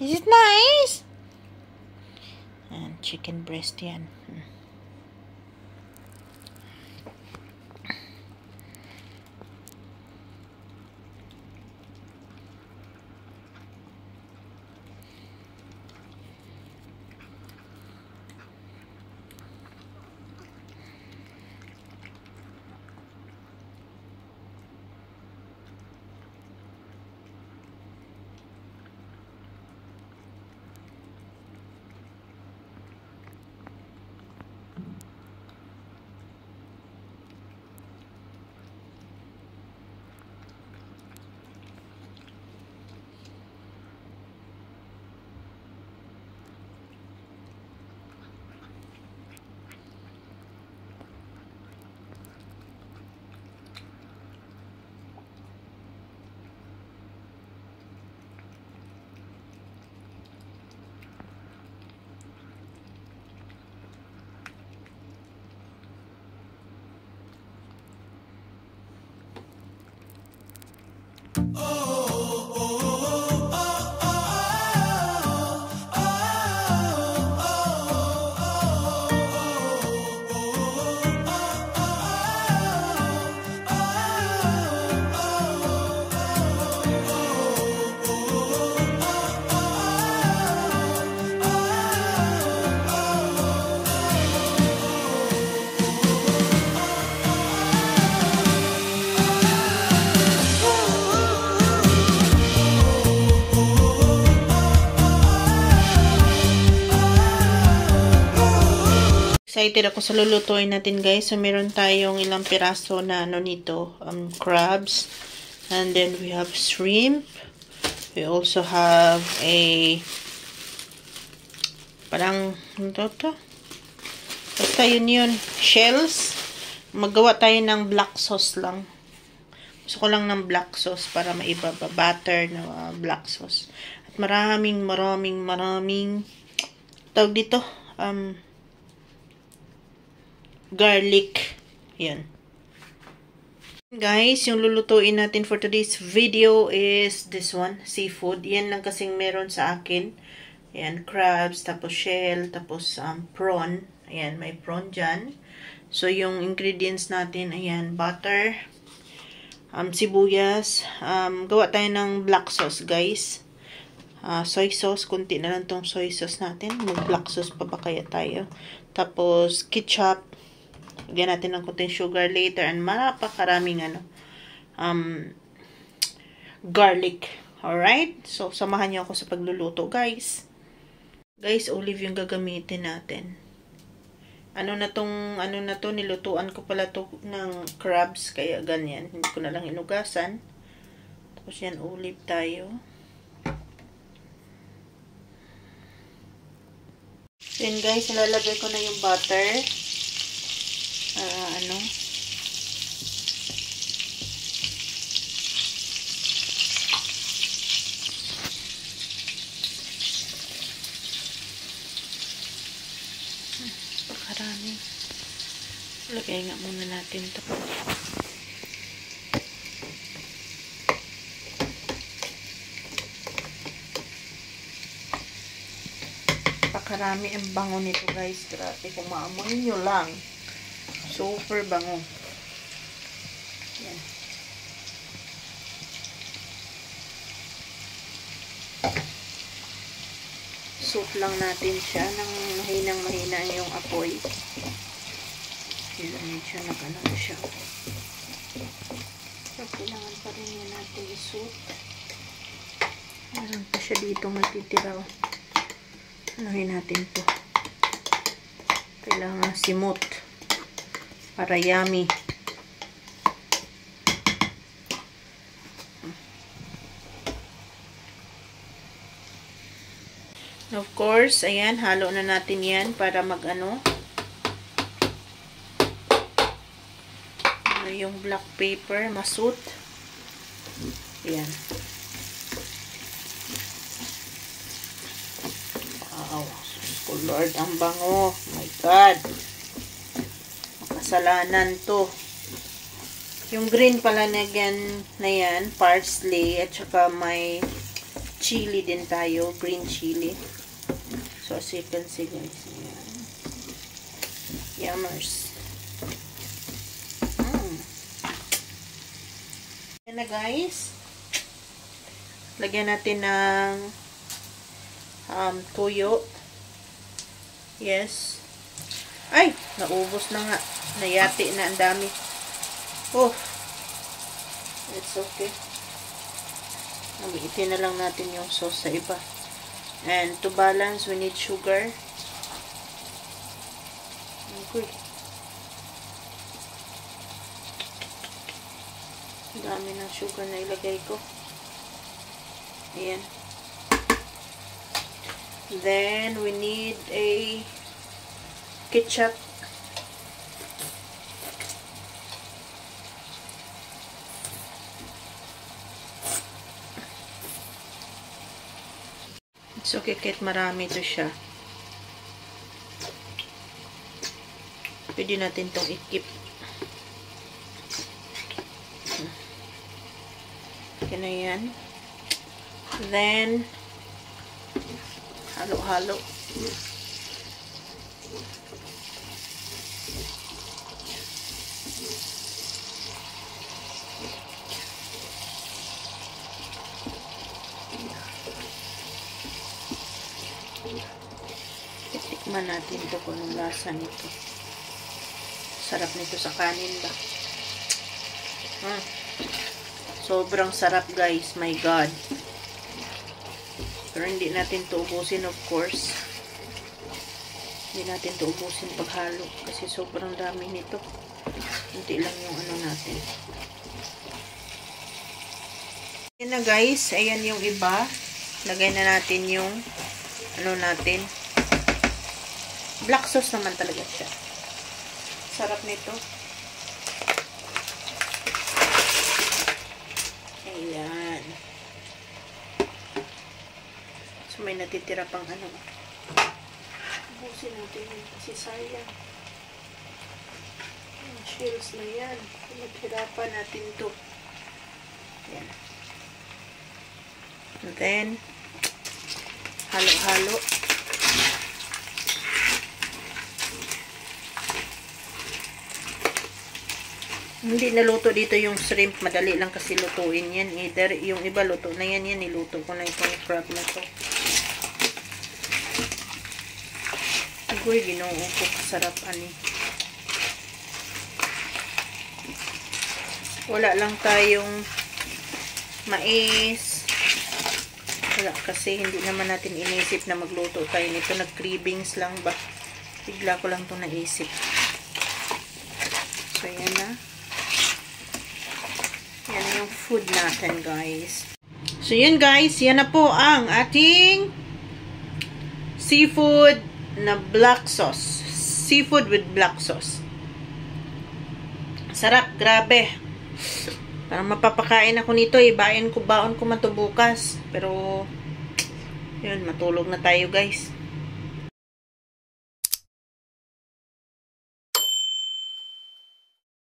Is it nice? And chicken breast yan. Excited ako sa lulutuin natin, guys. So, meron tayong ilang piraso na nito, crabs. And then, we have shrimp. We also have a parang, basta yun, shells. Magawa tayo ng black sauce lang. Gusto ko lang ng black sauce para maiba, butter na black sauce. At maraming tawag dito, garlic. Yan. Guys, yung lulutuin natin for today's video is this one, seafood. Yan lang kasing meron sa akin. Yan, crabs, tapos shell, tapos prawn. Ayan, may prawn dyan. So, yung ingredients natin, ayan, butter, sibuyas. Gawa tayo ng black sauce, guys. Soy sauce, kunti na lang tong soy sauce natin. Mag-black sauce pa ba kaya tayo? Tapos, ketchup. Lagyan natin ng kunting sugar later and marapakaraming garlic. Alright? So, samahan niyo ako sa pagluluto, guys. Guys, olive yung gagamitin natin. Ano na to, nilutuan ko pala to ng crabs, kaya ganyan. Hindi ko na lang inugasan. Tapos yan, olive tayo. Then guys, ilalagay ko na yung butter. Pakarami. Lagay nga muna natin ito. Pakarami ang bango nito, guys. Grabe, kung maamoy nyo lang. Super bango. Yan. Soup lang natin siya ng mahinang-mahina yung apoy. Kailangan siya nag-ano siya. So, kailangan pa rin yan natin i-soup. Meron pa siya dito matitira. Anuhin natin to. Kailangan simot. Para yummy. Of course, ayan, halo na natin yan para mag-ano. Yung black pepper, masut. Ayan. Wow. Oh Lord, ang bango. Oh my God. Makasalanan to. Yung green pala na yan, parsley, at saka may chili din tayo. Green chili. So, as you can see, guys. Ayan. Yummers. Ayan na, guys. Lagyan natin ng tuyo. Yes. Ay! Naubos na nga. Nayati na ang dami. Oh! It's okay. Magiitin na lang natin yung sauce sa iba. And to balance, we need sugar. Okay. Ang dami ng sugar na ilagay ko. Ayan. Then, we need a ketchup. It's okay kahit marami ito siya. Pwede natin itong i-keep. Okay na yan. Then, halo-halo. Tikman natin ito kung anong lasa nito. Sarap nito sa kanin ba? Sobrang sarap, guys. My God. Pero hindi natin ito ubusin, of course. Hindi natin ito ubusin paghalo. Kasi sobrang dami nito. Hindi lang yung ano natin. Ayan na, guys. Ayan yung iba. Lagay na natin yung ano natin. Black sauce naman talaga siya. Sarap nito. Ayan. So, may natitira pang ano. Ubusin natin yun kasi sayang. Yung shells na yan. Naghirapan natin to. Ayan. And then, halo-halo. Hindi naluto dito yung shrimp. Madali lang kasi lutuin yan. Either yung iba luto na yan. Niluto ko na itong crab na to. Agoy, ginoo ko. Kasarap ani. Wala lang tayong mais. Wala kasi hindi naman natin inisip na magluto tayo nito. Nag-cravings lang ba? Bigla ko lang itong naisip. So, yan na. Yan yung food natin, guys. So, yun, guys. Yan na po ang ating seafood na black sauce. Seafood with black sauce. Sarap. Grabe. Parang mapapakain ako nito. Baon ko man to bukas. Pero, yun. Matulog na tayo, guys.